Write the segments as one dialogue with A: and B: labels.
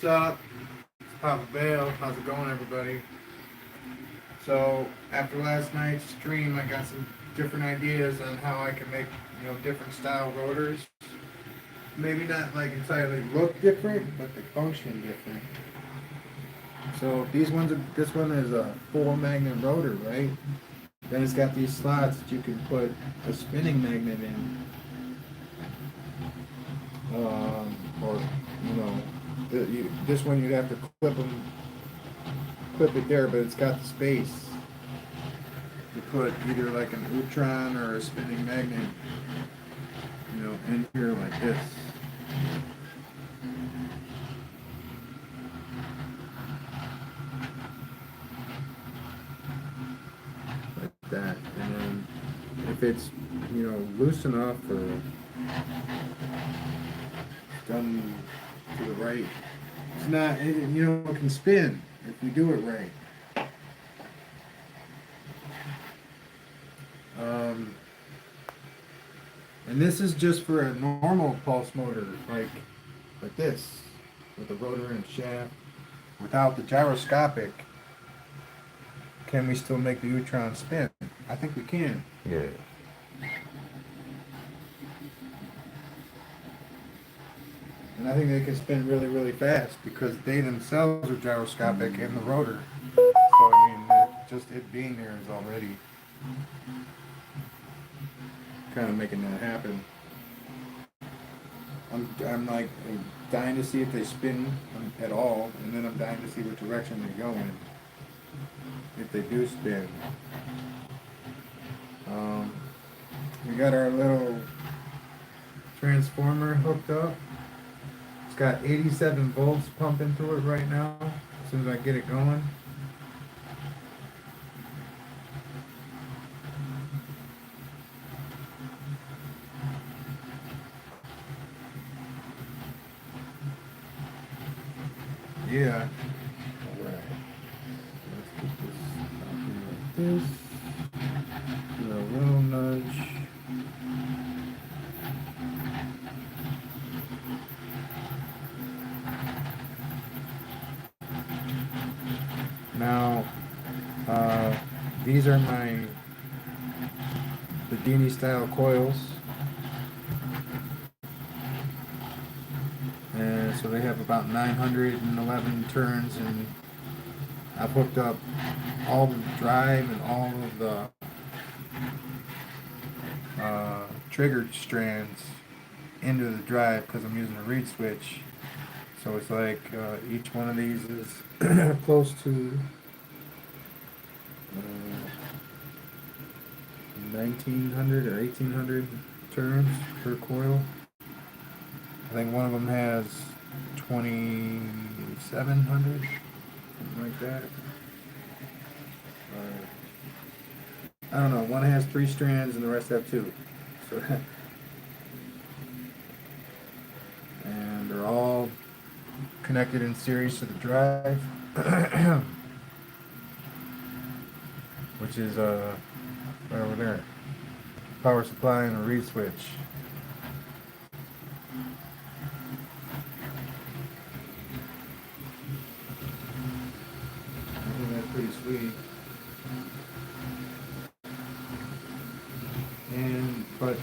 A: What's up? It's Papa Bale. How's it going, everybody? So, after last night's stream, I got some different ideas on how I can make, different style rotors. Maybe not like entirely look different, but they function different. So, this one is a 4-magnet rotor, right? Then it's got these slots that you can put a spinning magnet in. Or, this one you'd have to clip it there, but it's got the space to put either like an Utron or a spinning magnet, in here like this. Like that. And then if it's, loose enough or done to the right, it's not, it can spin if you do it right. And this is just for a normal pulse motor, like this, with the rotor and shaft. Without the gyroscopic, can we still make the Utron spin? I think we can.
B: Yeah.
A: And I think they can spin really, really fast because they themselves are gyroscopic in the rotor. So, I mean, just it being there is already kind of making that happen. I'm dying to see if they spin at all, and then I'm dying to see what direction they go in. If they do spin. We got our little transformer hooked up. It's got 87 volts pumping through it right now, as soon as I get it going. Yeah. Alright. Let's get this out here like this. Do a little nudge. Now, these are the Dini style coils. And so they have about 911 turns, and I've hooked up all the drive and all of the trigger strands into the drive because I'm using a reed switch. So it's like each one of these is close to 1900 or 1800 turns per coil. I think one of them has 2700, something like that. I don't know. One has 3 strands and the rest have 2. So, and they're all connected in series to the drive, which is right over there. Power supply and a reed switch. I think that's pretty sweet. But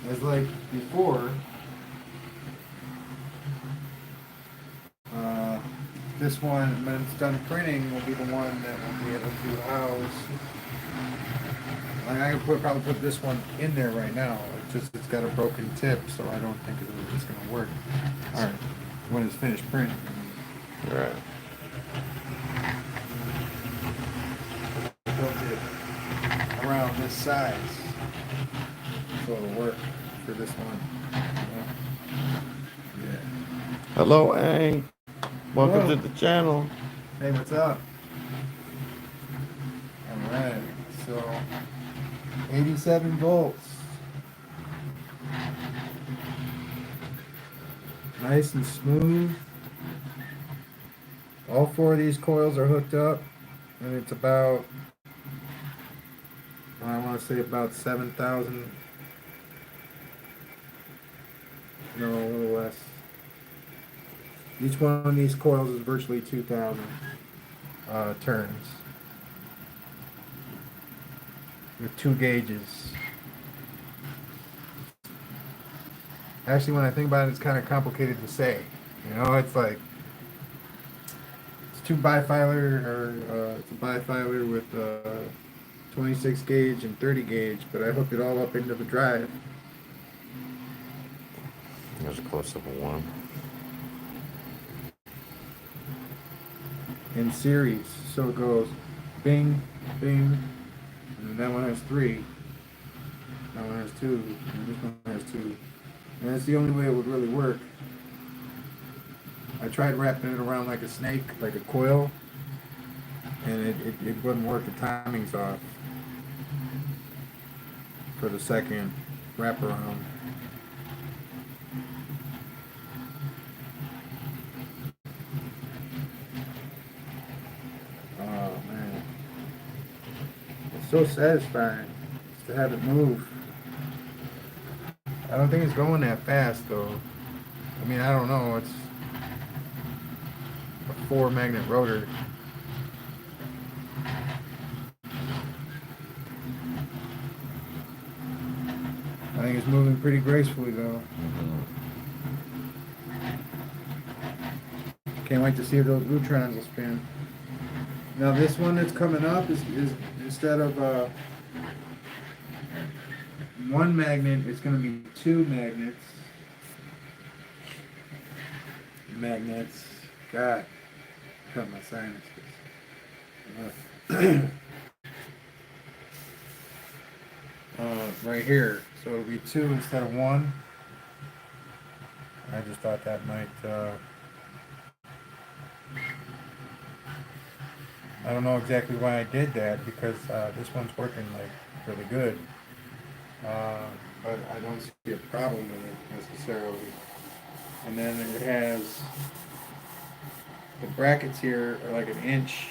A: as like before, this one, when it's done printing, will be the one that will be able to house. Like I could probably put this one in there right now. It's got a broken tip, so I don't think it's going to work. All right, when it's finished printing.
B: All right.
A: Built it around this size, so it'll work for this one. Yeah.
B: Hello, Ang. Welcome
A: Hello.
B: to the channel.
A: Hey, what's up? Alright, so 87 volts. Nice and smooth. All 4 of these coils are hooked up, and it's about, I want to say about 7,000 No, a little less. Each one of these coils is virtually 2,000 turns with 2 gauges. Actually, when I think about it, it's kind of complicated to say. You know, it's like it's two bifilar, or it's a bifilar with 26 gauge and 30 gauge, but I hooked it all up into the drive.
B: There's a close up of one.
A: In series, so it goes bing, bing, and then that one has 3. That one has 2, and this one has 2. And that's the only way it would really work. I tried wrapping it around like a snake, like a coil, and it wouldn't work. The timing's off for the second wraparound. Oh man, it's so satisfying to have it move. I don't think it's going that fast though. I mean, I don't know. It's a 4 magnet rotor. I think it's moving pretty gracefully though. Can't wait to see if those Utrons will spin. Now this one that's coming up is instead of 1 magnet, it's going to be 2 magnets. God, cut my sinuses. Right here, so it'll be 2 instead of 1. I just thought that might. I don't know exactly why I did that, because this one's working like really good. But I don't see a problem with it necessarily. And then it has the brackets here are like 1 inch.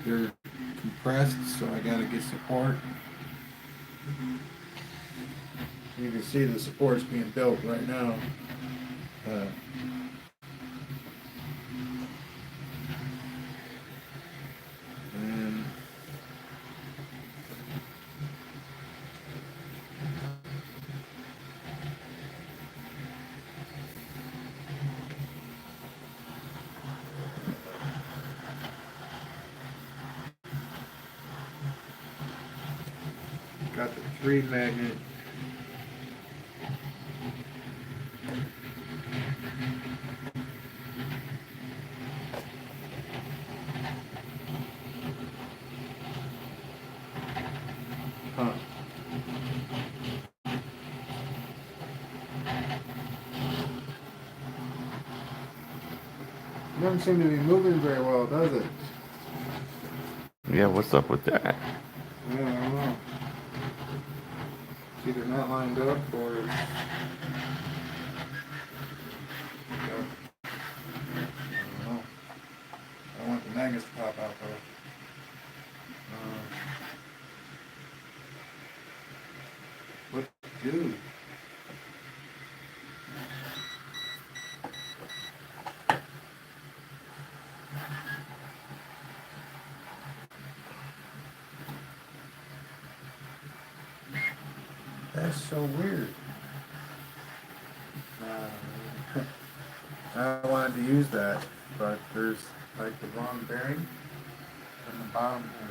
A: They're compressed, so I gotta get support. You can see the support's being built right now. And got the 3 magnet. Huh. Doesn't seem to be moving very well, does it?
B: Yeah, what's up with that?
A: Yeah, I don't know. It's either not lined up or it's... I don't know. I want the magnets to pop out though. What to do? That's so weird. I wanted to use that, but there's like the wrong bearing on the bottom here.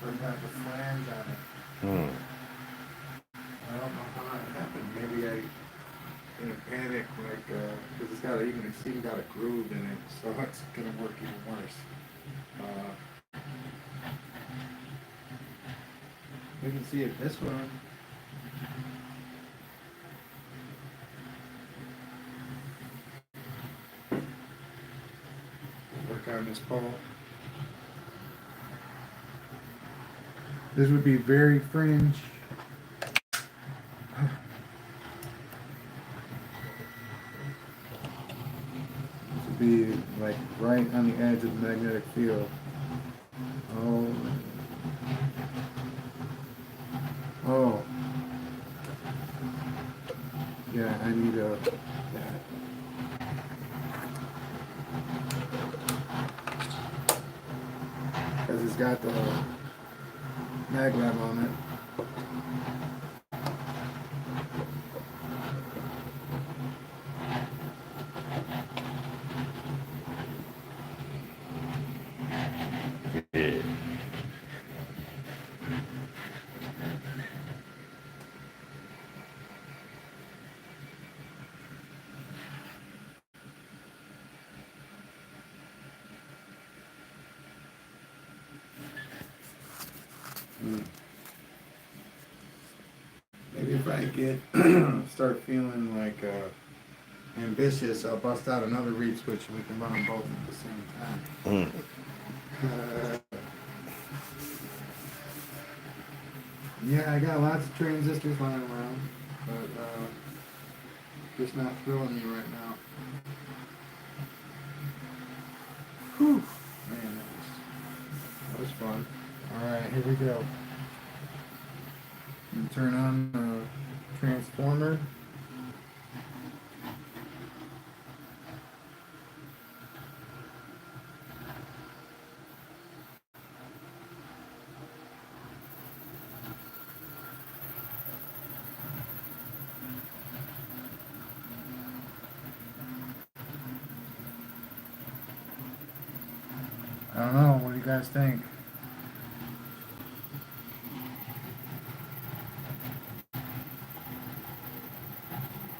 A: Doesn't have the flange on it. I don't know how that happened. Maybe I, in a panic, like, because it's even got a groove in it, so it's gonna work even worse. You can see it this one. Work on this pole. This would be very fringe. This would be like right on the edge of the magnetic field. Oh. Oh. Yeah, I need a... Yeah. got the mag lev on it.
B: Yeah.
A: Maybe if I get start feeling like ambitious, I'll bust out another reed switch and we can run them both at the same time. Yeah, I got lots of transistors lying around, but just not thrilling me right now. Whew. Man, that was fun. Alright, here we go. And turn on the transformer. I don't know, what do you guys think?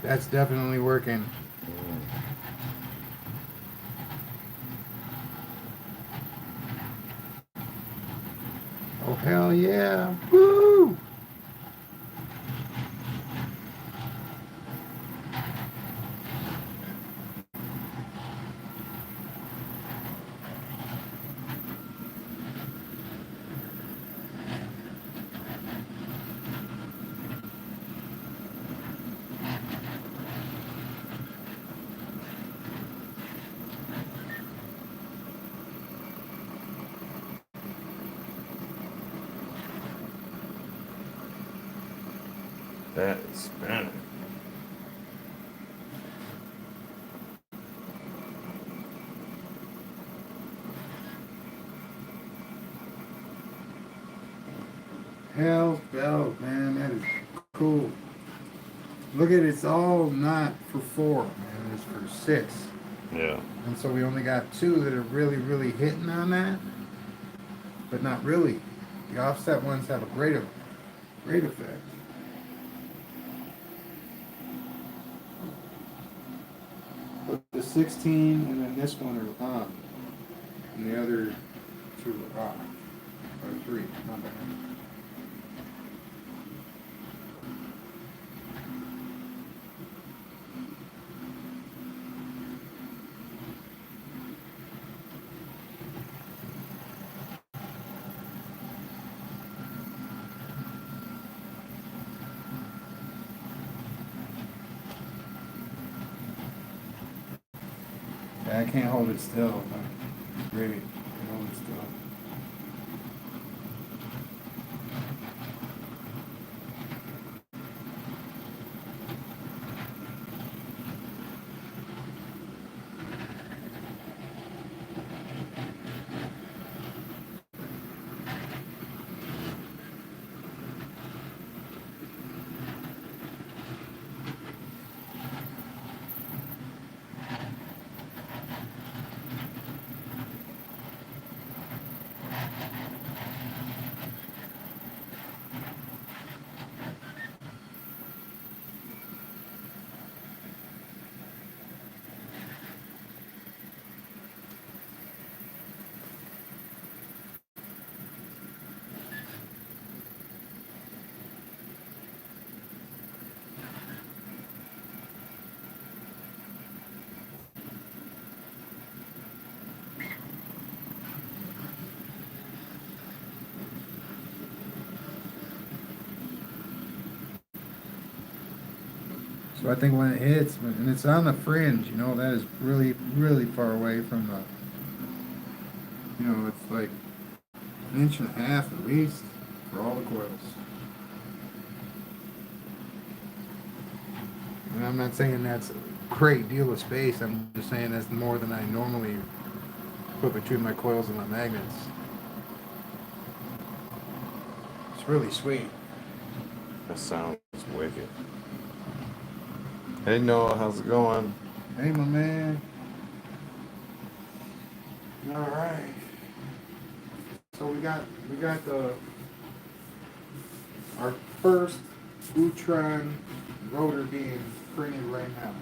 A: That's definitely working. Oh, hell yeah. Woo!
B: That is spinning.
A: Hell's bell, man, that is cool. Look at it, it's all not for 4, man, it's for 6.
B: Yeah.
A: And so we only got 2 that are really, really hitting on that, but not really. The offset ones have a great effect. But the 16 and then this one are on, and the other 2 are off, or 3, my bad. Yeah, I can't hold it still, but it's great. I can hold it still. So I think when it hits, and it's on the fringe, you know, that is really, really far away from the, you know, it's like an inch and a half at least for all the coils. And I'm not saying that's a great deal of space, I'm just saying that's more than I normally put between my coils and my magnets. It's really sweet.
B: That sounds wicked. Hey Noah, how's it going?
A: Hey, my man. All right. So we got the our first Utron rotor being printed right now.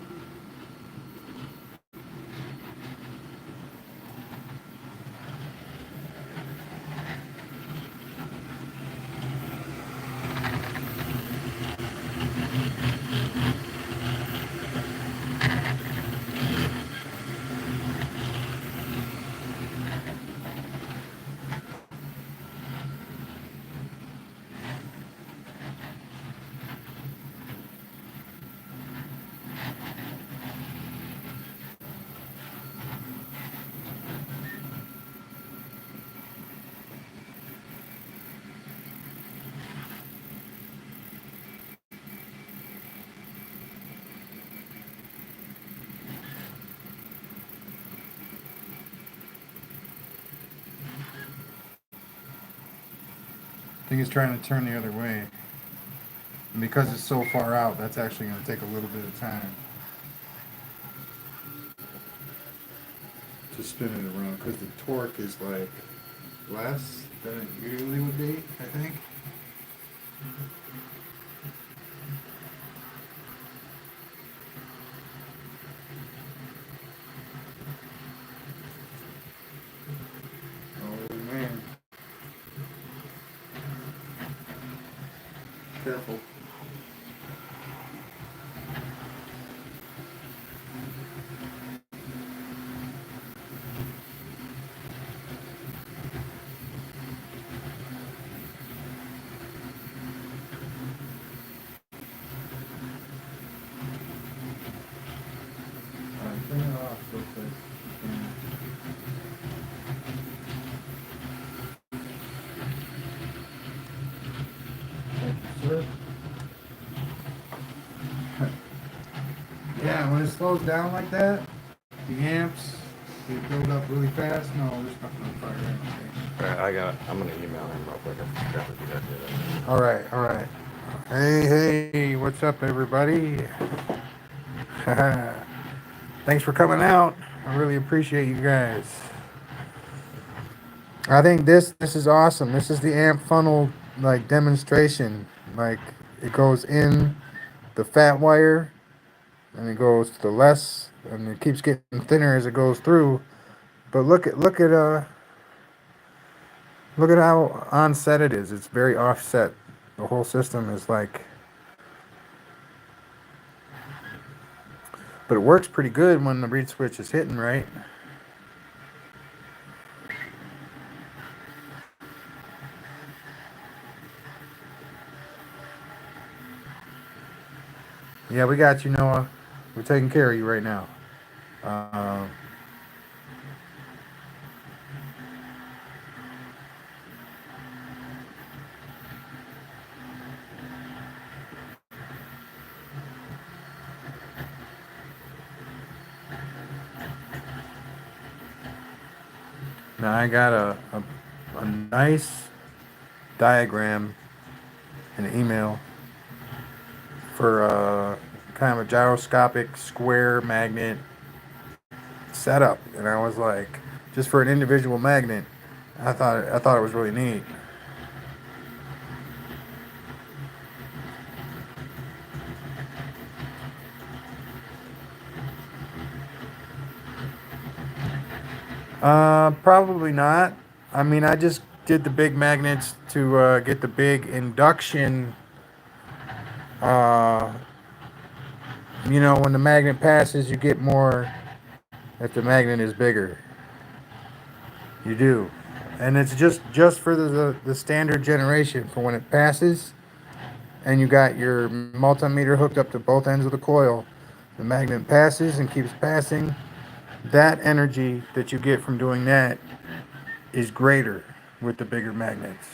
A: I think it's trying to turn the other way. And because it's so far out, that's actually going to take a little bit of time to spin it around because the torque is like less than it usually would be, I think. Oh man. Careful. Alright, turn it off real quick. Thank you, sir. Yeah, when it slows down like that, the amps they build up really fast. No, there's nothing on fire.
B: Alright, I'm gonna email him real quick. I forgot to do that the other day.
A: All right, all right. Hey, what's up, everybody? Thanks for coming out. I really appreciate you guys. I think this is awesome. This is the amp funnel like demonstration. Like it goes in the fat wire and it goes to the less and it keeps getting thinner as it goes through. But look at how onset it is. It's very offset. The whole system is like, but it works pretty good when the reed switch is hitting right. Yeah, we got you, Noah. We're taking care of you right now. Uh, Now I got a nice diagram in an email for kind of a gyroscopic square magnet setup, and I was like, just for an individual magnet, I thought it was really neat. Probably not. I mean, I just did the big magnets to get the big induction. Uh, when the magnet passes, you get more if the magnet is bigger. You do, and it's just for the standard generation for when it passes, and you got your multimeter hooked up to both ends of the coil. The magnet passes and keeps passing. That energy that you get from doing that is greater with the bigger magnets.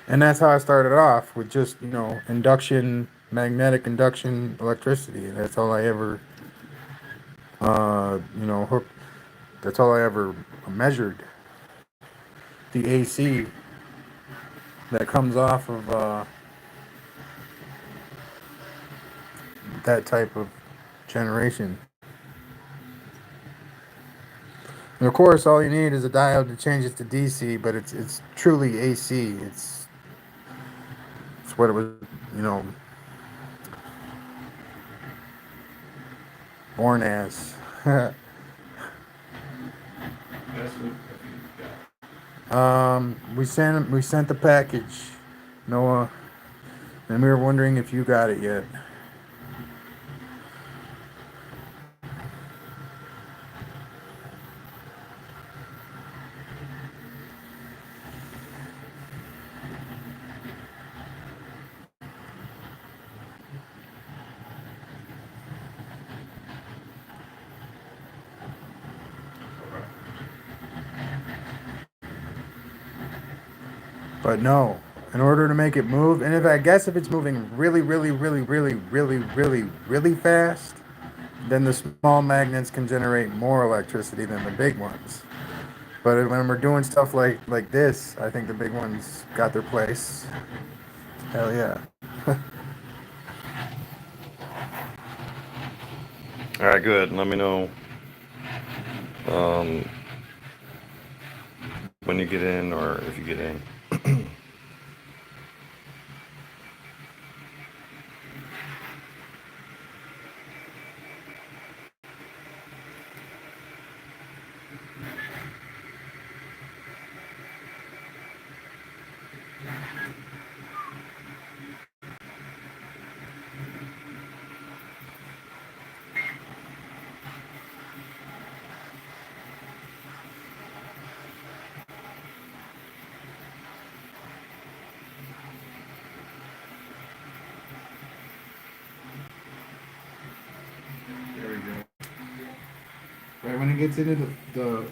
A: And that's how I started off with just, induction, magnetic induction electricity. And that's all I ever, hooked. That's all I ever measured. The AC that comes off of that type of generation. And of course, all you need is a diode to change it to DC, but it's truly AC. It's what it was, you know, born as. We sent the package, Noah, and we were wondering if you got it yet. But no, in order to make it move, and if it's moving really, really, really, really, really, really, really fast, then the small magnets can generate more electricity than the big ones. But when we're doing stuff like this, I think the big ones got their place. Hell yeah.
B: All right, good. Let me know um, when you get in or if you get in.
A: There we go. Right when it gets into the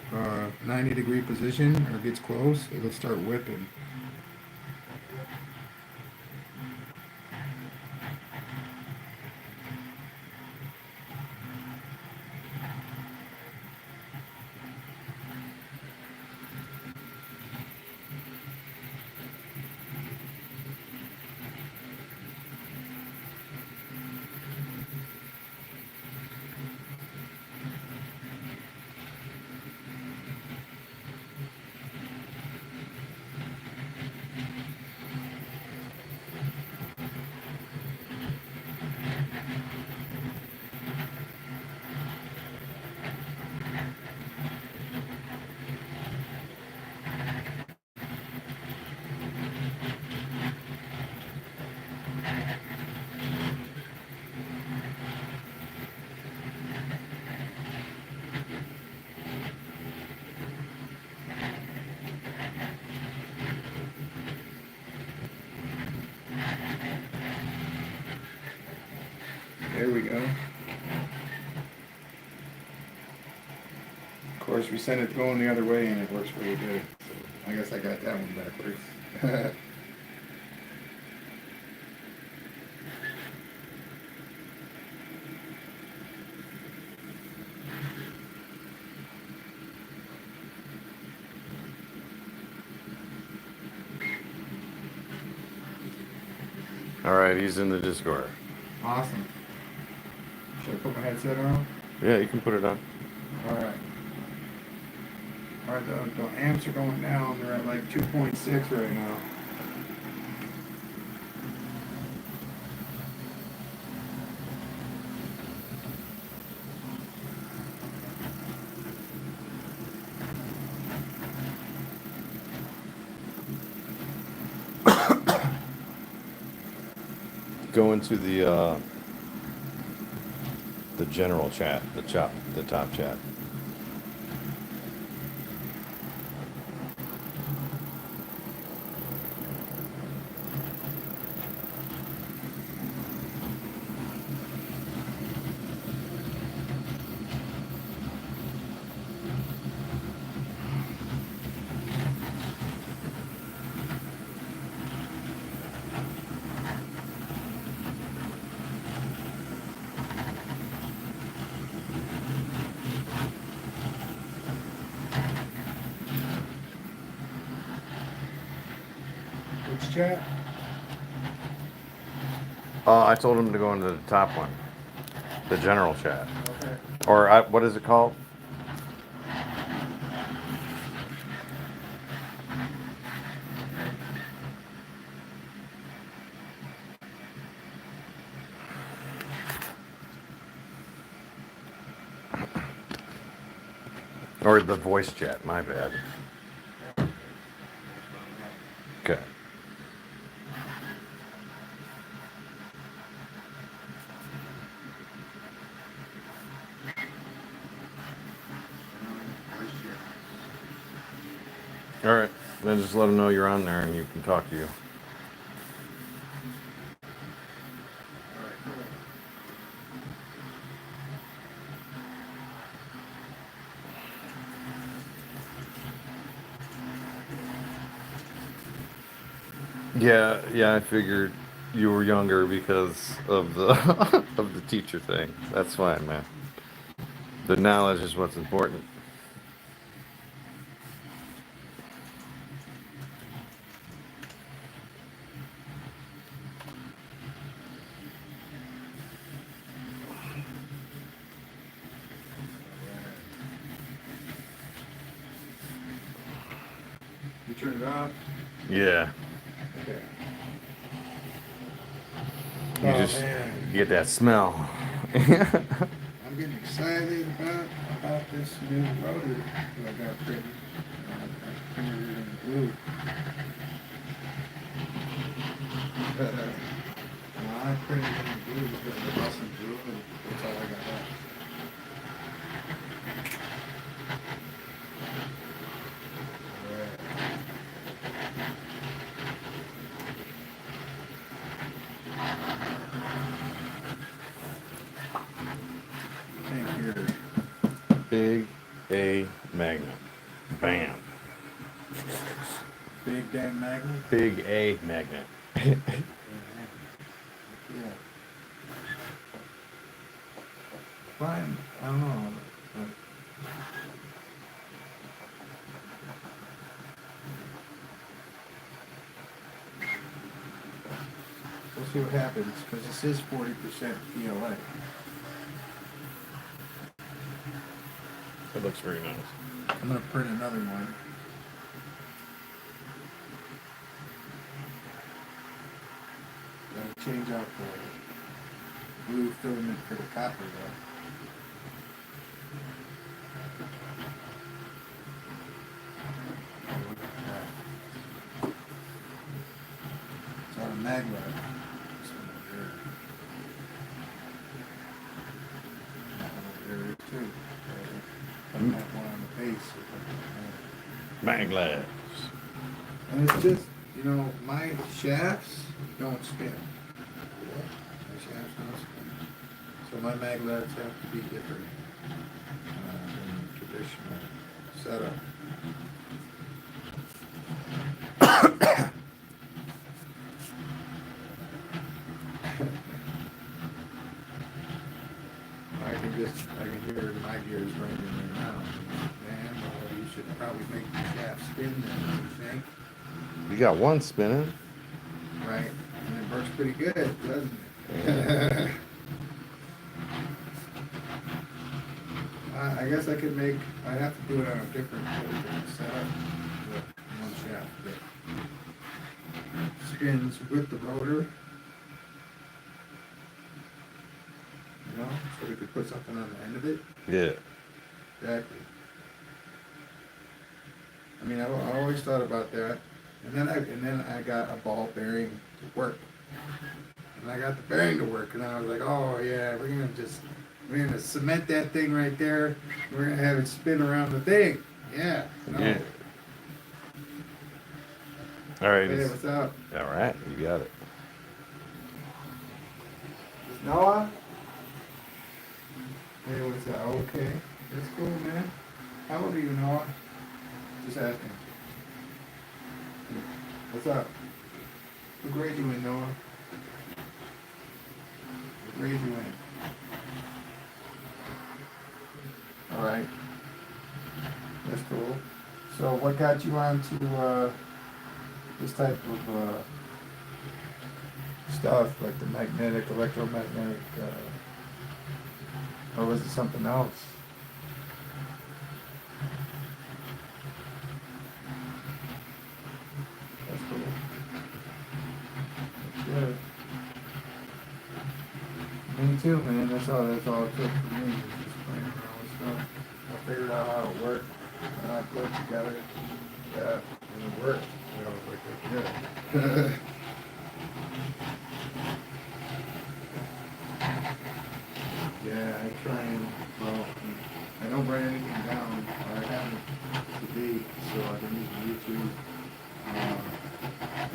A: 90-degree position or gets close, it'll start whipping. There we go. Of course, we sent it going the other way and it works really good. So I guess I got that one backwards.
B: All right, he's in the Discord.
A: Awesome. Should I put my headset on?
B: Yeah, you can put it on.
A: Alright. Alright, the amps are going down. They're at like 2.6 right now.
B: Go into the general chat, the top chat.
A: chat?
B: I told him to go into the top one, the general chat,
A: Okay.
B: or what is it called? Or the voice chat. My bad. Okay. All right. Then just let them know you're on there and you can talk to you. Yeah, I figured you were younger because of the of the teacher thing. That's fine, man. The knowledge is what's important.
A: You turn it off?
B: Yeah.
A: Okay.
B: You
A: Oh,
B: just
A: man.
B: get that smell.
A: I'm getting excited about this new rotor that I got printed. I printed it in blue. I printed it in blue because it wasn't blue, and that's all I got left. Thank you.
B: Big A magnet. Bam.
A: Big damn magnet.
B: Big A magnet.
A: Yeah. Fine. I don't know. We'll see what happens because this is 40% PLA.
B: That looks very nice.
A: I'm gonna print another one. Gotta change out the blue filament for the copper though. Oh, look at that. It's on a maglev. This one over here. That one over there is too. Putting that one on the base.
B: Maglabs.
A: And it's just, my shafts don't spin. My shafts don't spin. So my maglevs have to be different than traditional setup. I can hear my gears running right now. Man, well, you should probably make the shaft spin then, don't you think?
B: You got one spinning.
A: Right, and it works pretty good, doesn't it? I guess I have to do it on a different setup, with one shaft that spins with the rotor. So we could put something on the end of it.
B: Yeah.
A: Exactly. I mean, I always thought about that, and then I got a ball bearing to work, and I got the bearing to work, and I was like, oh yeah, we're gonna cement that thing right there. We're gonna have it spin around the thing. Yeah. No.
B: Yeah. All right.
A: Hey, what's up?
B: All right, you got it.
A: Is Noah? Hey, what's up? Okay, that's cool, man. How old are you, Noah? Just asking. What's up? What grade you in, Noah? What grade you in? All right. That's cool. So what got you onto this type of stuff, like the magnetic, electromagnetic, or was it something else? That's cool. That's good. Me too, man. That's all it took for me, was just playing around with stuff. I figured out how it worked, and I put it together. Yeah, and it worked. You know, it was like, good. Yeah, I try and, well, I don't write anything down, or I haven't to date, so I've been using YouTube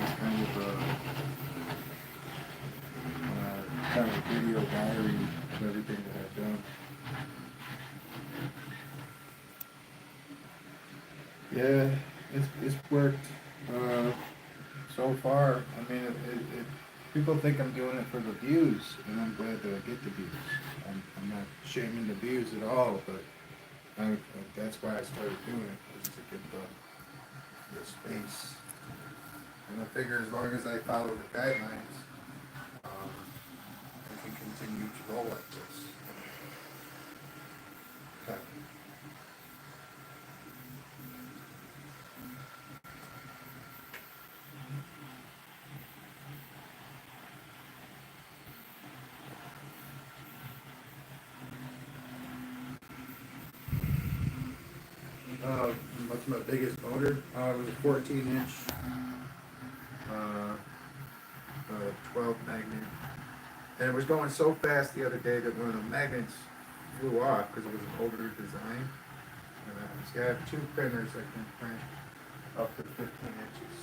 A: as kind of a video diary of everything that I've done. Yeah, it's worked so far. I mean, people think I'm doing it for the views, and I'm glad that I get the views. I'm not shaming the views at all, but that's why I started doing it, was to get the space. And I figure as long as I follow the guidelines, I can continue to roll like this. Okay. What's my biggest motor? It was a 14-inch, 12 magnet. And it was going so fast the other day that one of the magnets flew off because it was an older design. And I have two printers that can print up to 15 inches.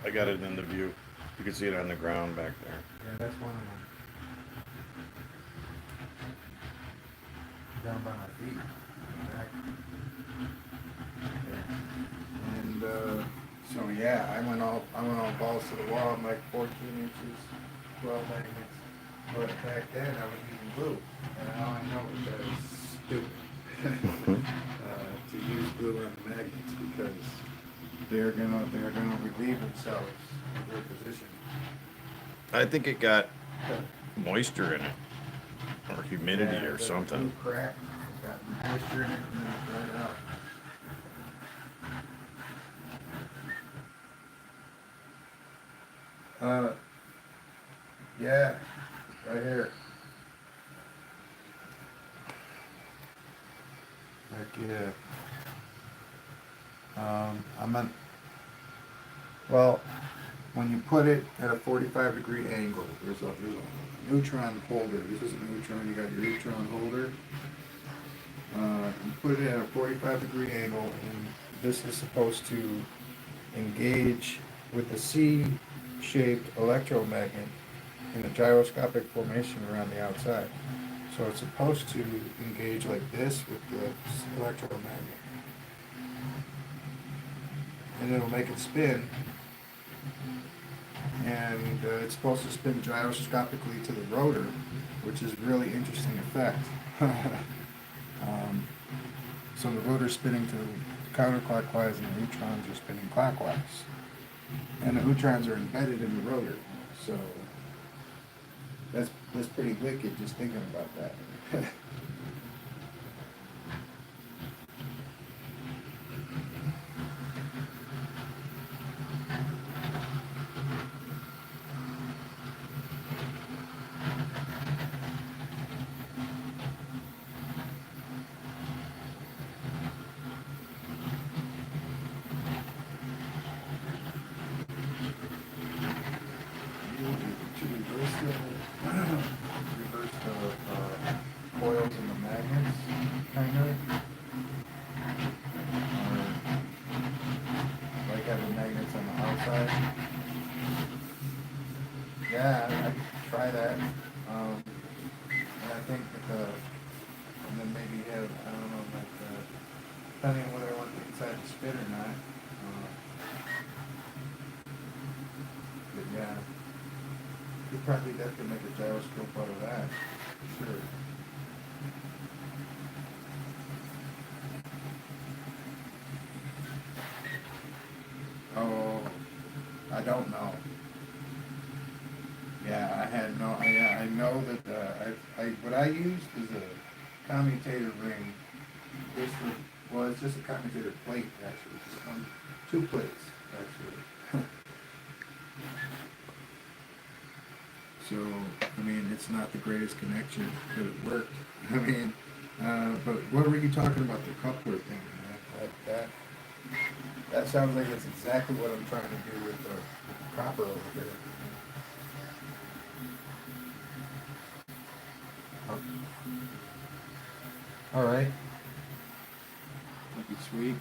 B: I got it in the view. You can see it on the ground back there.
A: Yeah, that's one of them. Down by my feet. Back. Okay. And so yeah, I went all balls to the wall. I'm like 14 inches, 12 magnets. But back then I was using glue, and now I know that is stupid to use glue on the magnets because they're gonna relieve themselves of their position.
B: I think it got moisture in it, or humidity,
A: Yeah,
B: or
A: the
B: something.
A: glue cracked, got moisture in it, and then it dried out. Yeah, right here. Heck yeah. I'm on. Well, when you put it at a 45-degree angle, there's a neutron holder. This is a neutron. You got your neutron holder. You put it at a 45-degree angle, and this is supposed to engage with the C-shaped electromagnet in a gyroscopic formation around the outside. So it's supposed to engage like this with the electromagnet. And it'll make it spin. And it's supposed to spin gyroscopically to the rotor, which is a really interesting effect. So the rotor's spinning to counterclockwise and the neutrons are spinning clockwise. And the neutrons are embedded in the rotor. So that's pretty wicked just thinking about that. Reverse the coils and the magnets, kind of. Like having magnets on the outside. Yeah, I could try that. And I think that and then maybe have, I don't know, like, depending on whether I want the inside to spin or not. But yeah. You probably definitely make a gyroscope out of that. Sure. Oh, I don't know. Yeah, I had no. Yeah, I know that. What I used is a commutator ring. This was just a commutator plate actually. Just two plates actually. So I mean, it's not the greatest connection, but it worked. I mean, but what were you talking about the coupler thing? That sounds like it's exactly what I'm trying to do with the copper over here. All right. That'd be sweet.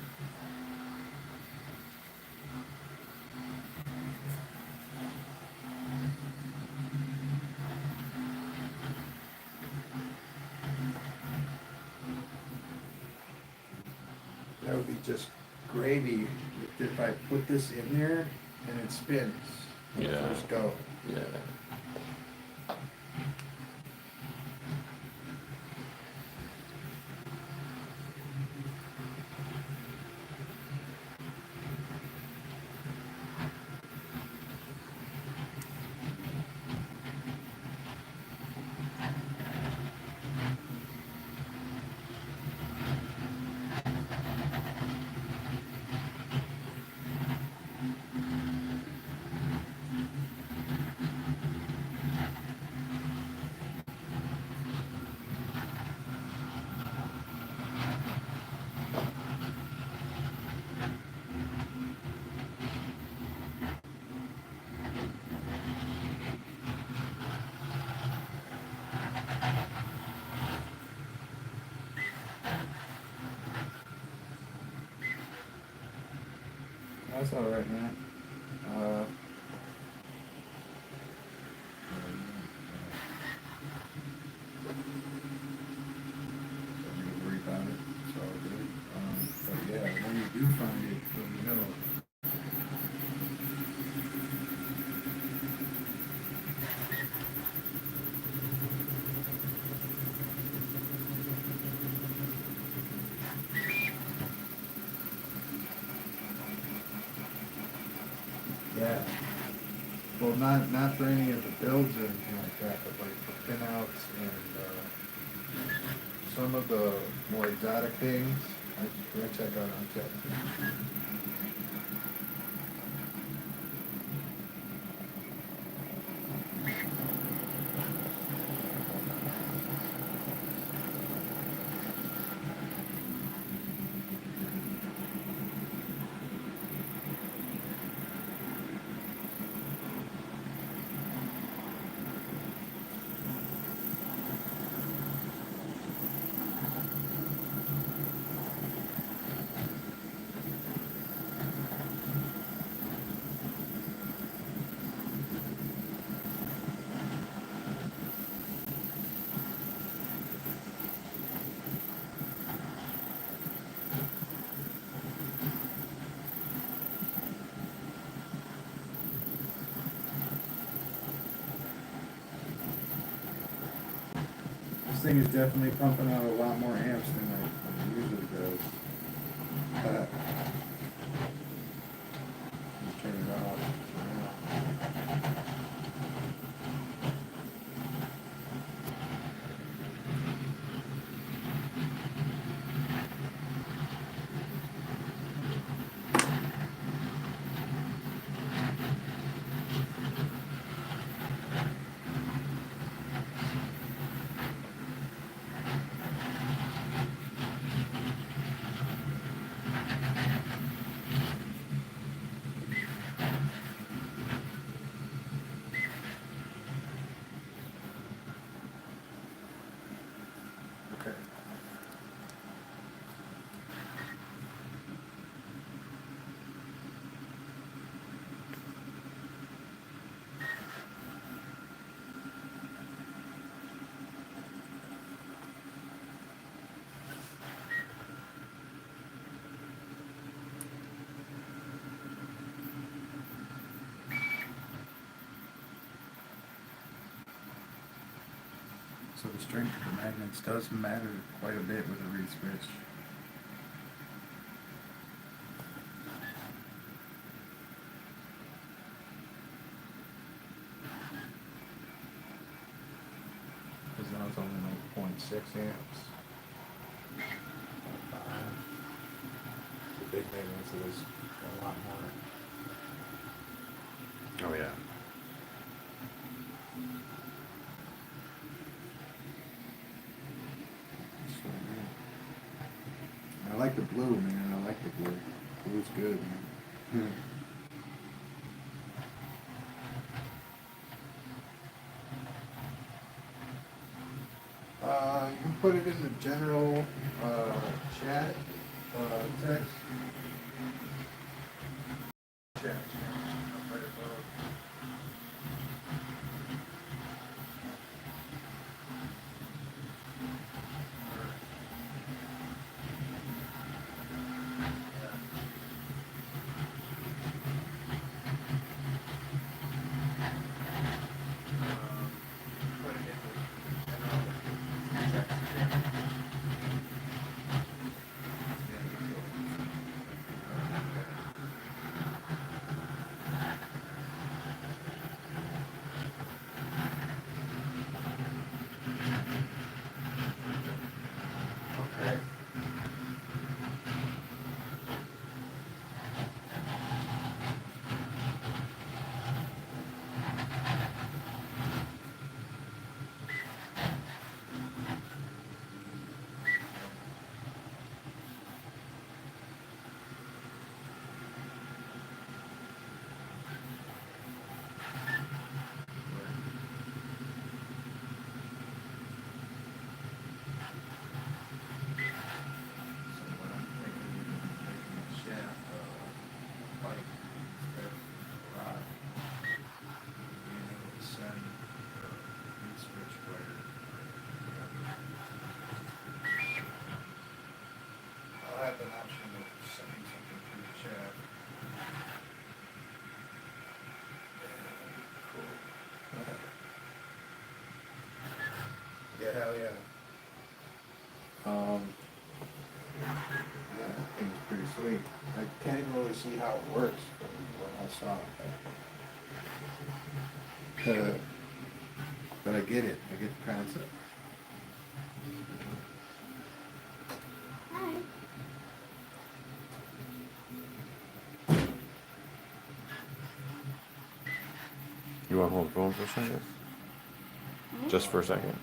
A: That would be just gravy if I put this in there and it spins.
B: Yeah.
A: First go.
B: Yeah.
A: That's all right, man. Uh, don't need to worry about it. It's all good. But yeah, when you do find it, let me know. Yeah. Well, not for any of the builds or anything like that, but like for pinouts and some of the more exotic things, I check out on check. This thing is definitely pumping out a lot more amps than it usually does. Just turn it off. Okay. So the strength of the magnets does matter quite a bit with a reed switch. now it's only like 0.6 amps. 0.5. The big magnets it was a lot more.
B: Oh yeah.
A: So, I like the blue, man. I like the blue. Blue's good, man. You can put it in the general chat text. Chat. Right above. Put it in the general text channel. Okay. I'll have an option of sending something through the chat. Cool. Yeah, hell yeah. Yeah, that thing's pretty sweet. I can't even really see how it works from what I saw. But I get it. I get the concept.
C: Hi.
B: You want to hold the phone for a second? Just for a second.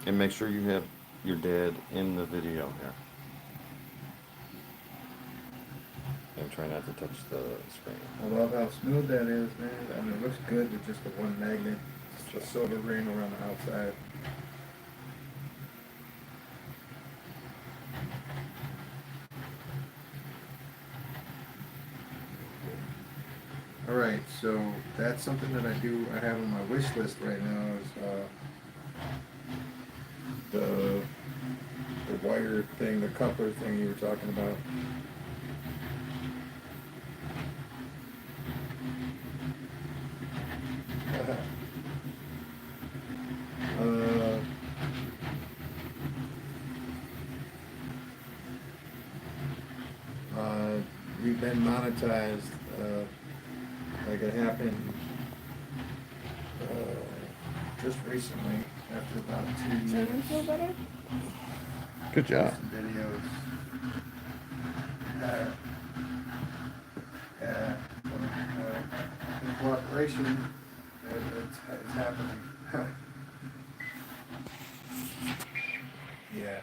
B: And make sure you have your dad in the video here. And try not to touch the screen.
A: I love how smooth that is, man. I mean, it looks good with just the one magnet. It's just silver ring around the outside. All right, so that's something that I have on my wish list right now is the wire thing, the coupler thing you were talking about. We've been monetized, like it happened just recently, after about 2
C: Does
A: years.
C: anyone feel better?
B: Good job.
A: Some videos. In cooperation, it's happening. Yeah.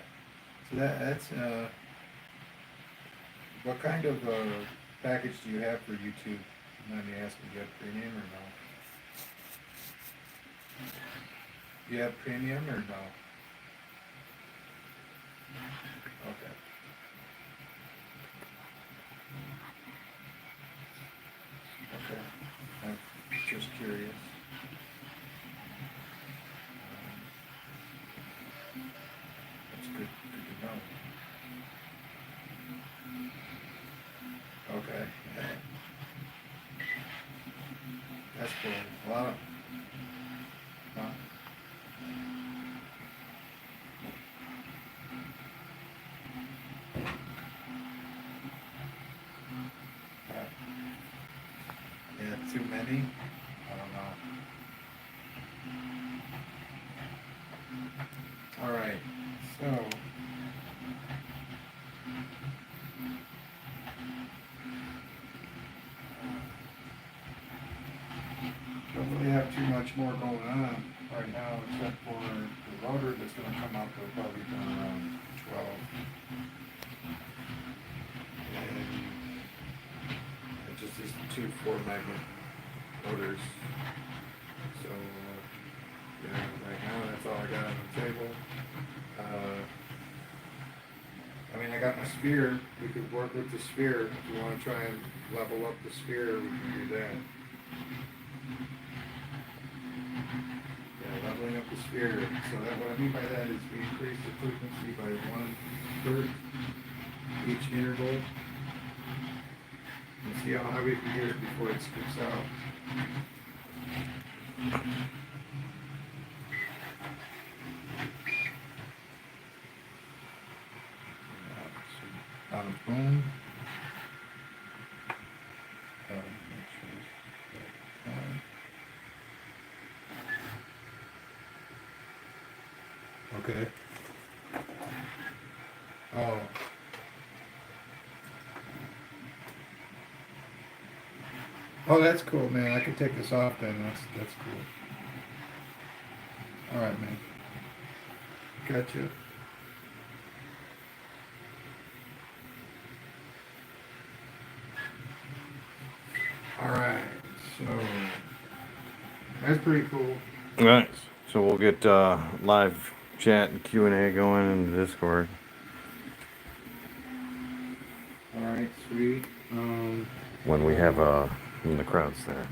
A: So that's what kind of package do you have for YouTube? Let me ask, do you have premium or no? Do you have premium or no? Okay. Okay. I'm just curious. That's good to know. Okay. That's cool. A lot of, huh? Yeah, too many? I don't know. All right, so. Don't really have too much more going on right now except for the rotor that's going to come out. They'll probably done around 12. And just these 2 4-magnet motors. So, yeah, right now that's all I got on the table. I mean, I got my sphere. We could work with the sphere. If you want to try and level up the sphere, we can do that. Yeah, leveling up the sphere. So that what I mean by that is we increase the frequency by 1/3 each interval. And see how high we can get it before it skips out. Out of boom. Okay. Oh. Oh, that's cool, man. I can take this off then. That's cool. All right, man. Gotcha. All right. So that's pretty cool.
B: Nice. So we'll get live chat and Q&A going in the Discord.
A: All right, sweet.
B: When we have when the crowd's there.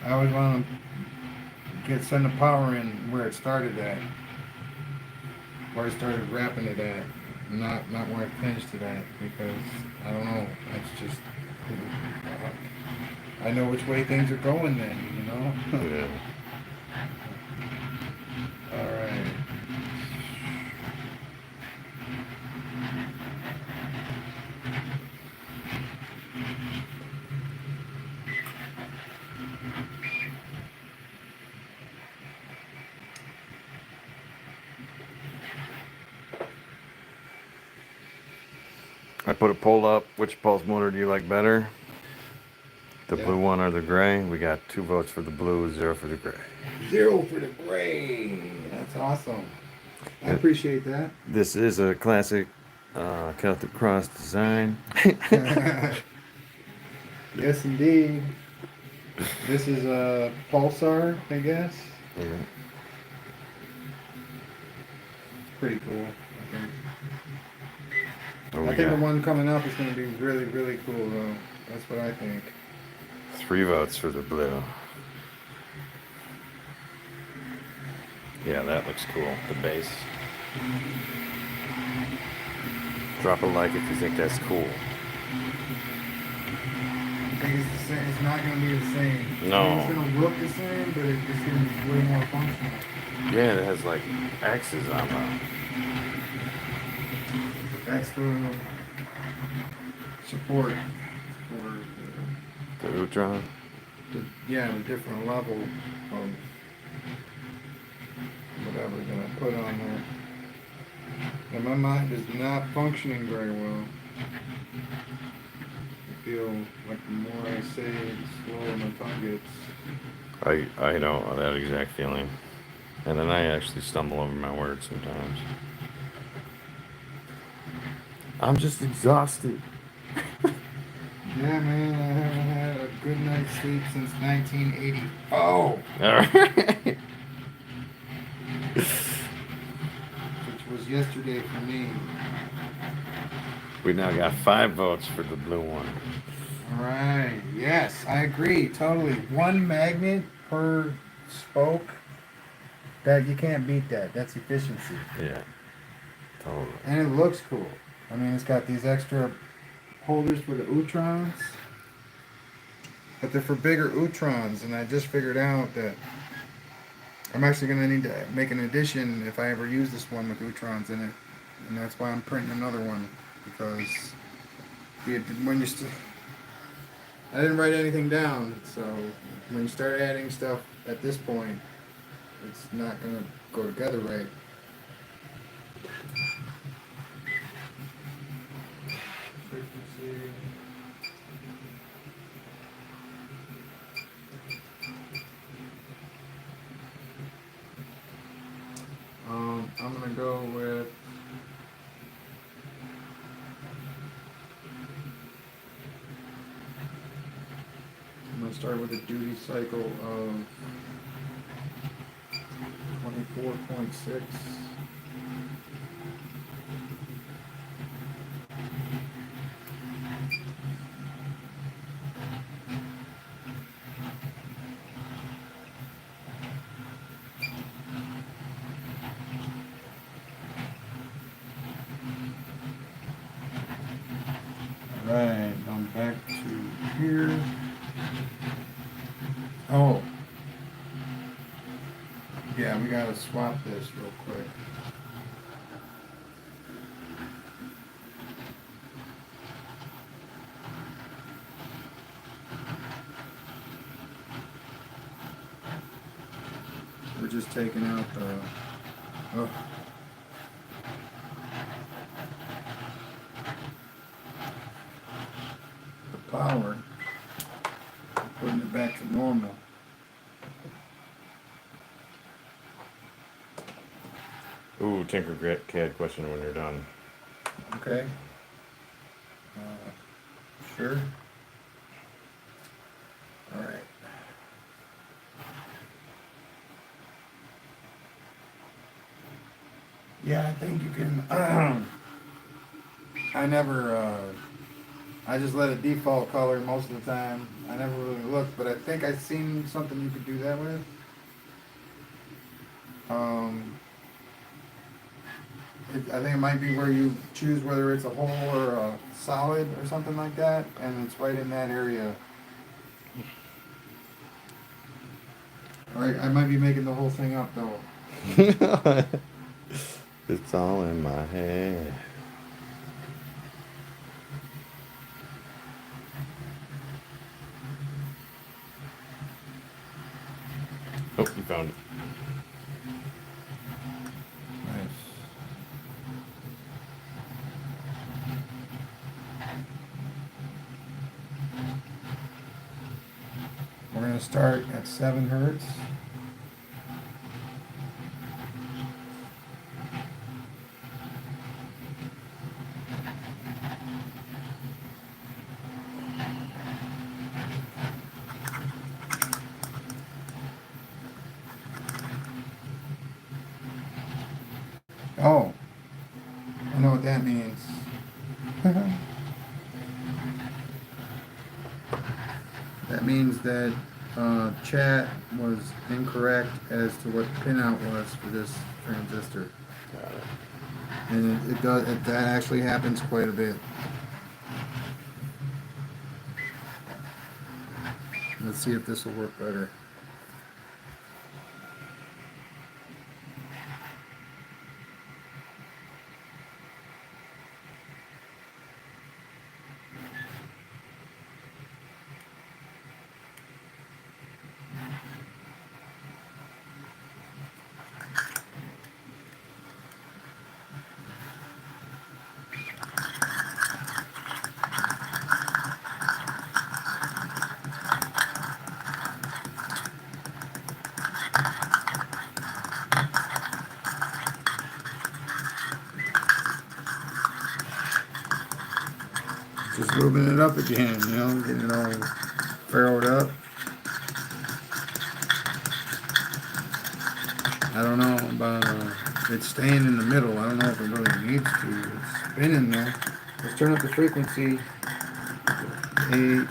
A: I always want to send the power in where it started at, where I started wrapping it at, not where I finished it at, because I don't know. That's just I know which way things are going then, you know.
B: Yeah.
A: All right.
B: I put a poll up. Which pulse motor do you like better? The
A: Yeah.
B: blue one or the gray? We got 2 votes for the blue, 0 for the gray.
A: 0 for the gray. That's awesome. I appreciate that.
B: This is a classic Celtic Cross design.
A: Yes, indeed. This is a pulsar, I guess.
B: Yeah.
A: Pretty cool. I think.
B: What we
A: I think the
B: got?
A: one coming up is going to be really, really cool, though. That's what I think.
B: 3 votes for the blue. Yeah, that looks cool. The base. Drop a like if you think that's cool.
A: I think it's the same. It's not going to be the same.
B: No.
A: It's going to look the same, but it's going to be way more functional.
B: Yeah, it has like axes on them.
A: That's the support for
B: The Utron.
A: the different level of whatever we're going to put on there. And my mind is not functioning very well. I feel like the more I say, the slower my tongue gets.
B: I know that exact feeling. And then I actually stumble over my words sometimes. I'm just exhausted.
A: Yeah, man, I haven't had a good night's sleep since 1980. Oh!
B: All right.
A: Which was yesterday for me.
B: We now got 5 votes for the blue one.
A: Alright, yes, I agree, totally. One magnet per spoke, that you can't beat that. That's efficiency.
B: Yeah, totally.
A: And it looks cool. I mean, it's got these extra holders for the Utrons, but they're for bigger Utrons, and I just figured out that I'm actually going to need to make an addition if I ever use this one with Utrons in it, and that's why I'm printing another one, because when you I didn't write anything down, so when you start adding stuff at this point, it's not going to go together right. Frequency. I'm gonna go with I'm gonna start with a duty cycle of 24.6. Alright, I'm back to here. Oh. Yeah, we gotta swap this real quick. We're just taking out the power, putting it back to normal.
B: Ooh, Tinkercad question when you're done.
A: Okay. Sure. All right. Yeah, I think you can. I just let it default color most of the time. I never really looked, but I think I've seen something you could do that with. I think it might be where you choose whether it's a hole or a solid or something like that, and it's right in that area. Alright, I might be making the whole thing up though.
B: It's all in my head. Oh, you found it.
A: Nice. We're going to start at 7 hertz. Oh, I know what that means. That means that chat was incorrect as to what the pinout was for this transistor.
B: Got it.
A: And that actually happens quite a bit. Let's see if this will work better. Just moving it up again, getting it all furrowed up. I don't know about it staying in the middle. I don't know if it really needs to. It's spinning there. Let's turn up the frequency. 8, 8, yeah.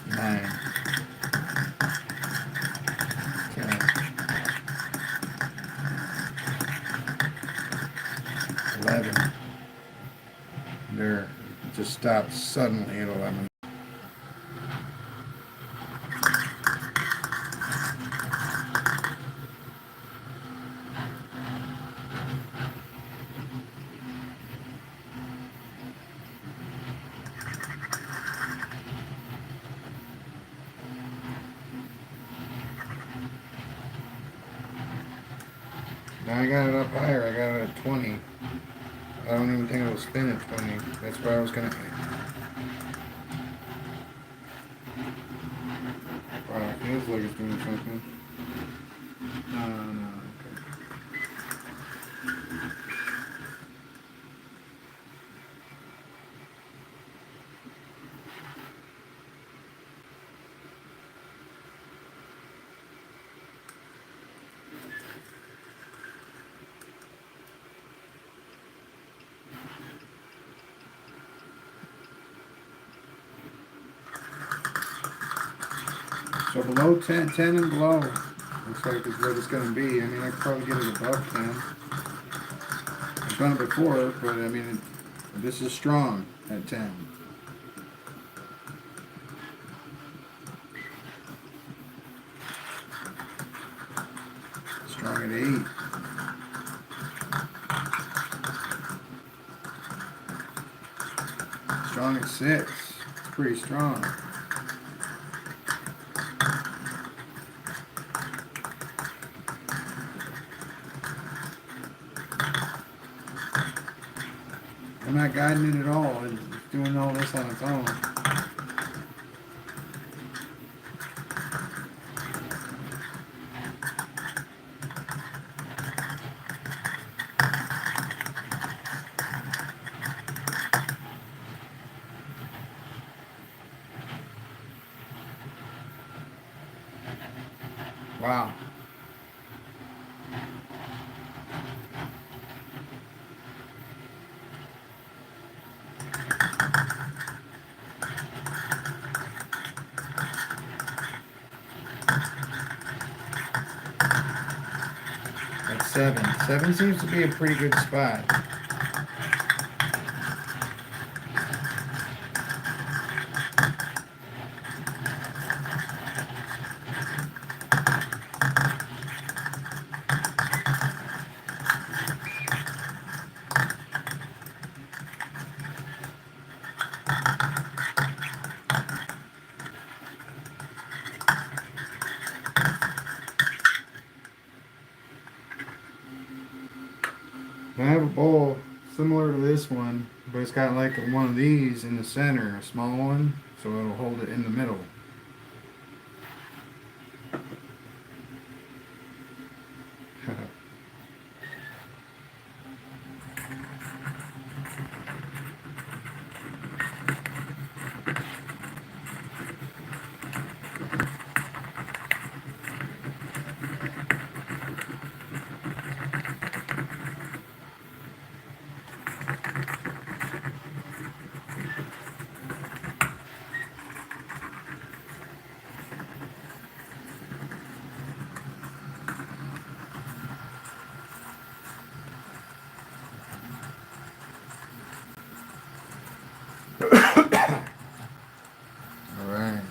A: 9, 10, 11. There, it just stopped suddenly at 11. Now I got it up higher. I got it at 20. I don't even think it'll spin at 20. That's where I was gonna. Wow, it feels like it's doing something. No, no, no. Okay. So below 10, 10 and below, looks like is what it's going to be. I mean, I could probably get it above 10. I've done it before, but I mean, this is strong at 10. Strong at 8. Strong at 6. It's pretty strong. I'm not guiding it at all. It's doing all this on its own. Wow. At 7. 7 seems to be a pretty good spot. I have a bowl similar to this one, but it's got like one of these in the center, a small one, so it'll hold it in the middle. All right.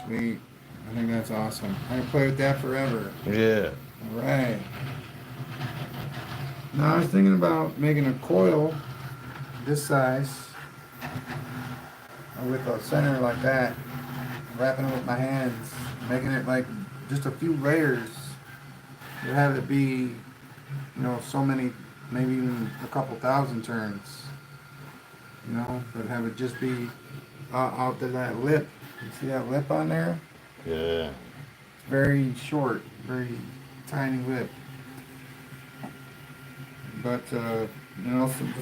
A: Sweet. I think that's awesome. I can play with that forever.
B: Yeah.
A: All right. Now I was thinking about making a coil this size with a center like that, wrapping it with my hands, making it like just a few layers. To have it be, so many, maybe even a couple thousand turns. But have it just be out to that lip. You see that lip on there?
B: Yeah.
A: It's very short, very tiny lip. But so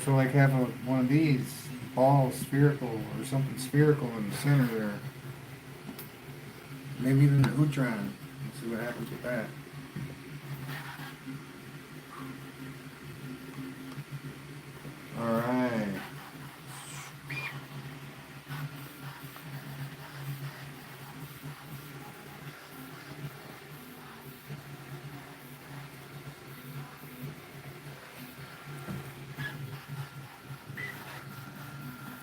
A: like have one of these balls spherical or something spherical in the center there. Maybe even an Utron. Let's see what happens with that. All right.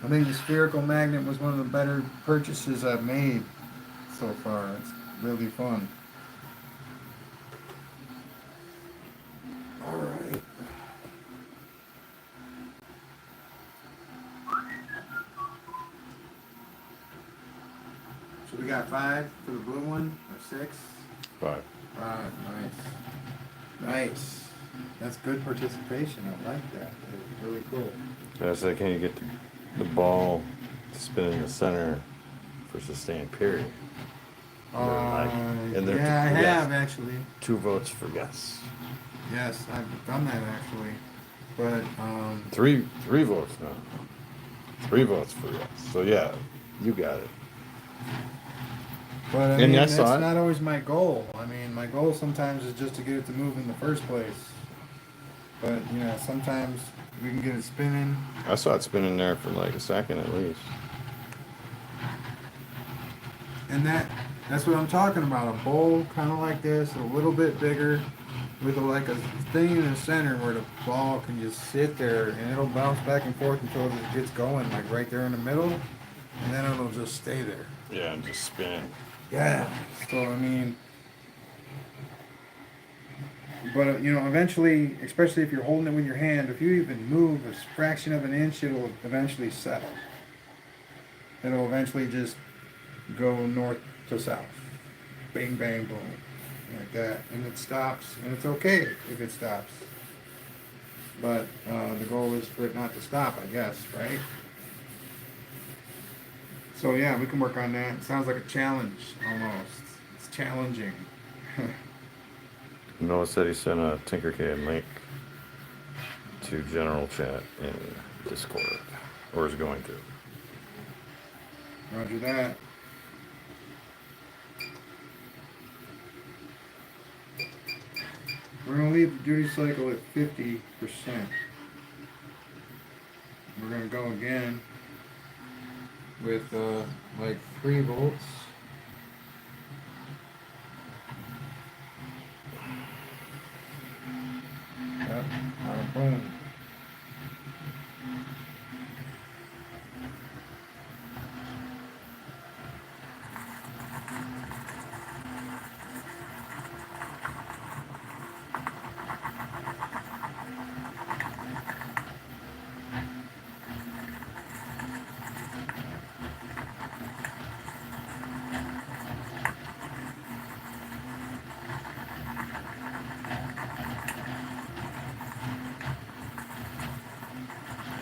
A: I think the spherical magnet was one of the better purchases I've made so far. It's really fun. All right. So we got 5 for the blue one, or 6?
B: 5.
A: 5, nice. Nice. That's good participation. I like that. That's really cool.
B: I said, can you get the ball to spin in the center for sustained period? And they're
A: Yeah, I
B: yes.
A: have actually.
B: 2 votes for yes.
A: Yes, I've done that actually. But
B: 3 votes now. 3 votes for yes. So yeah, you got it.
A: But I
B: And
A: mean,
B: I
A: that's
B: saw it.
A: not always my goal. I mean, my goal sometimes is just to get it to move in the first place. But sometimes we can get it spinning.
B: I saw it spinning there for like a second at least.
A: And that's what I'm talking about. A bowl kind of like this, a little bit bigger, with like a thing in the center where the ball can just sit there and it'll bounce back and forth until it gets going, like right there in the middle, and then it'll just stay there.
B: Yeah, and just spin.
A: Yeah. So I mean, but eventually, especially if you're holding it with your hand, if you even move a fraction of an inch, it'll eventually settle. It'll eventually just go north to south. Bang, bang, boom. Like that. And it stops. And it's okay if it stops. But the goal is for it not to stop, I guess, right? So yeah, we can work on that. It sounds like a challenge, almost. It's challenging.
B: Noah said he sent a Tinkercad link to general chat in Discord. Or is going to.
A: Roger that. We're going to leave the duty cycle at 50%. We're going to go again with like 3 volts. Yep, boom.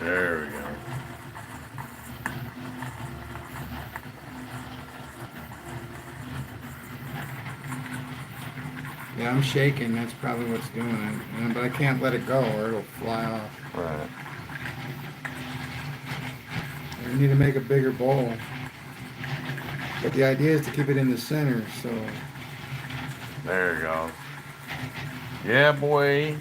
B: There we go.
A: Yeah, I'm shaking. That's probably what's doing it. But I can't let it go or it'll fly off.
B: Right.
A: We need to make a bigger bowl. But the idea is to keep it in the center, so...
B: There you go. Yeah, boy.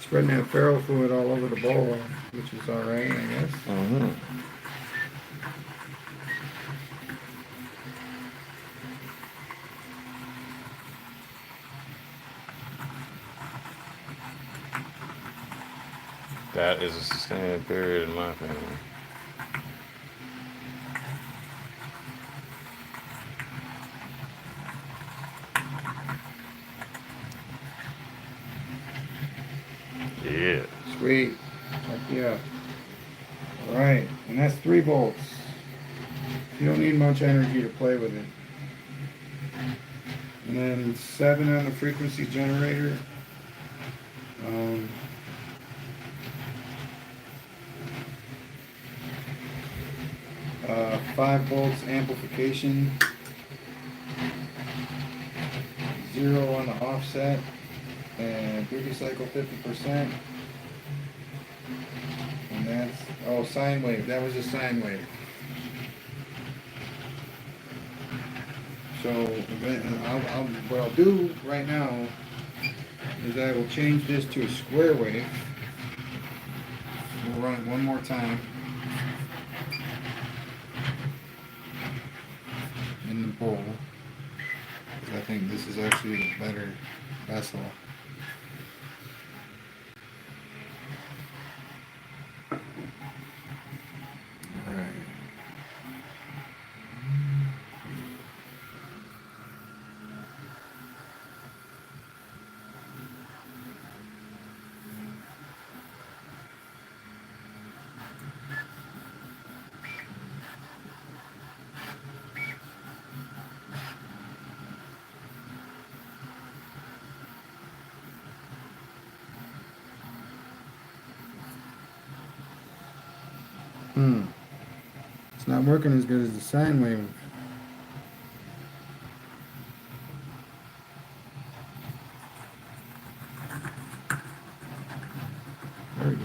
A: spreading that ferro fluid all over the bowl, which is alright, I guess.
B: Mm-hmm. That is a sustained period in my opinion. Yeah.
A: Sweet. Heck yeah. Alright, and that's 3 volts. You don't need much energy to play with it. And then 7 on the frequency generator. 5 volts amplification. 0 on the offset. And duty cycle 50%. And that's, oh, sine wave. That was a sine wave. So what I'll do right now is I will change this to a square wave. We'll run it one more time in the bowl, because I think this is actually the better vessel. Alright. It's not working as good as the sine wave. There we go.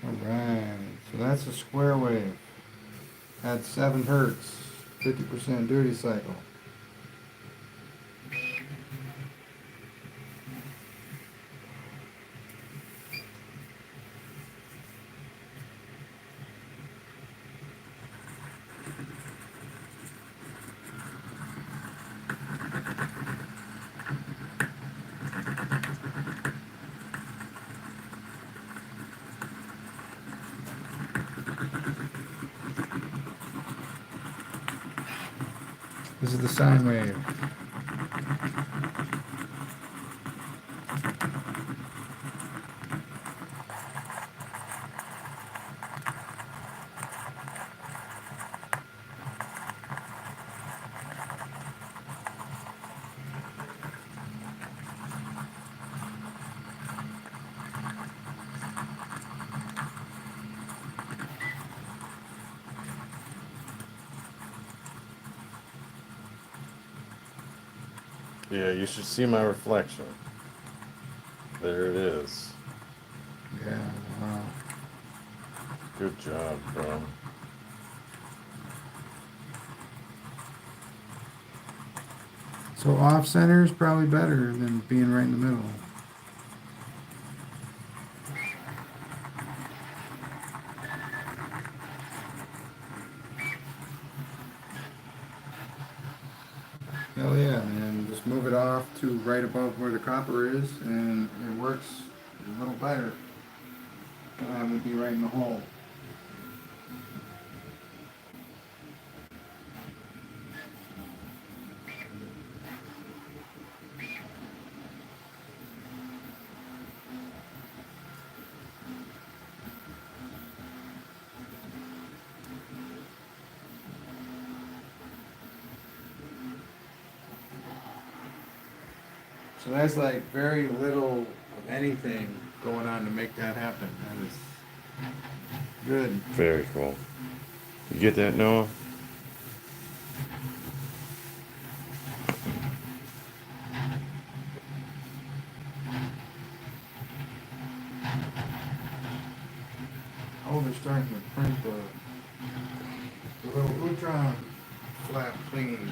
A: Alright, so that's a square wave at 7 hertz, 50% duty cycle. This is the sine wave.
B: Yeah, you should see my reflection. There it is.
A: Yeah, wow.
B: Good job, bro.
A: So off center is probably better than being right in the middle. Hell yeah, man. Just move it off to right above where the copper is, and it works a little better. Don't have it be right in the hole. So that's like very little of anything going on to make that happen. That is good.
B: Very cool. You get that, Noah?
A: Oh, they're starting to print the little Utron flap thingies.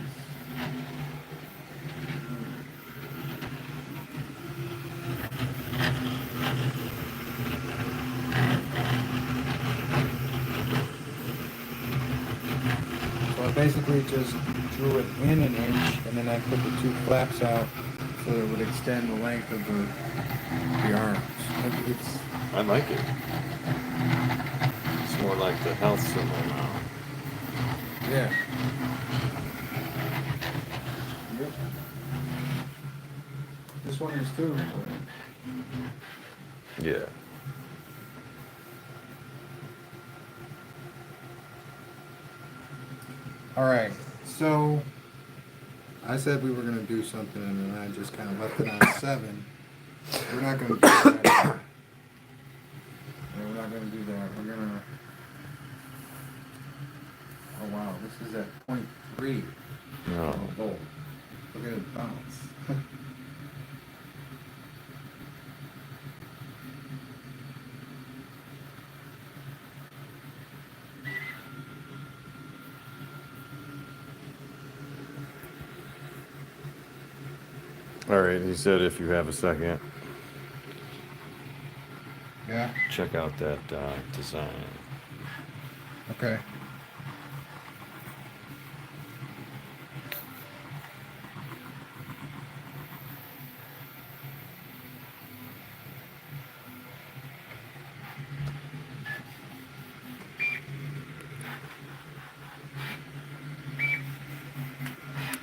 A: So I basically just drew it in an inch, and then I put the two flaps out so it would extend the length of the arms. It's
B: I like it. It's more like the health symbol now.
A: yeah. Yep. This one is too.
B: Yeah.
A: All right. So I said we were gonna do something, and then I just kind of left it on 7. We're not gonna do that. Yeah, we're not gonna do that. We're gonna. Oh wow, this is at 0.3
B: No.
A: volt. Look at it bounce.
B: All right. He said if you have a second,
A: Yeah.
B: check out that design.
A: Okay.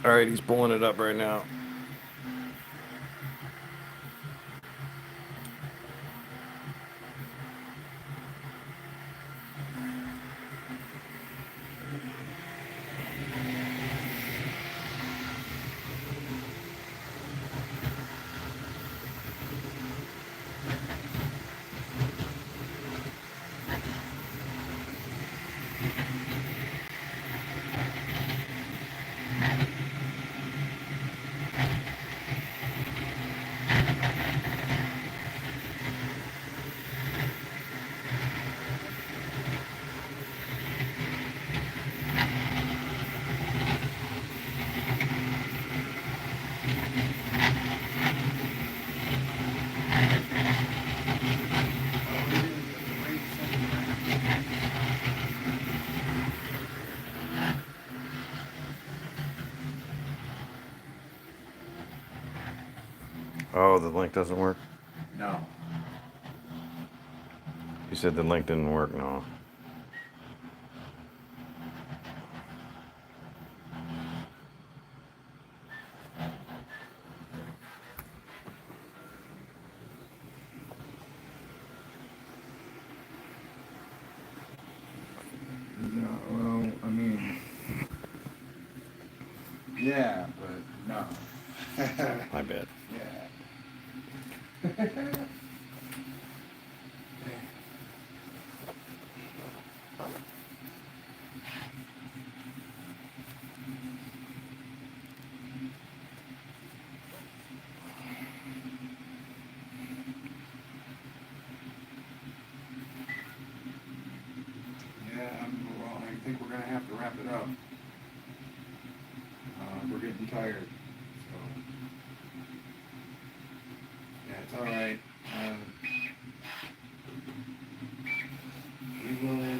B: All right. He's pulling it up right now. Oh, the link doesn't work?
A: No.
B: You said the link didn't work, no.
A: No. Well, I mean. Yeah, but no.
B: My bad.
A: Yeah. Well, I think we're gonna have to wrap it up. We're getting tired. So. Yeah, it's all right. We will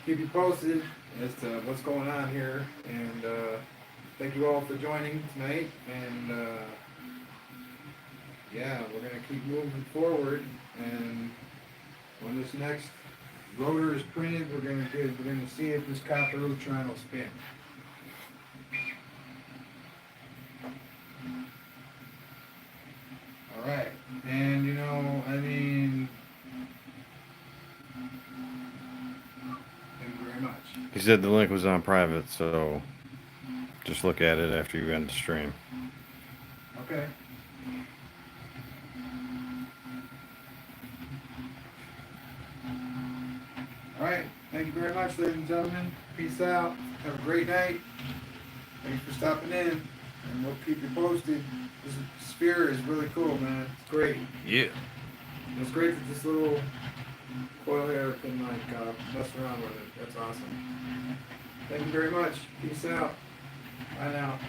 A: keep you posted as to what's going on here, and thank you all for joining tonight, and yeah, we're gonna keep moving forward. And when this next rotor is printed, we're gonna see if this copper Utron will spin. All right, and I mean, thank you very much.
B: He said the link was on private, so just look at it after you end the stream.
A: Okay. All right. Thank you very much, ladies and gentlemen. Peace out. Have a great night. Thanks for stopping in, and we'll keep you posted. This sphere is really cool, man. It's great.
B: Yeah.
A: It's great that this little coil here can mess around with it. That's awesome. Thank you very much. Peace out. Bye now.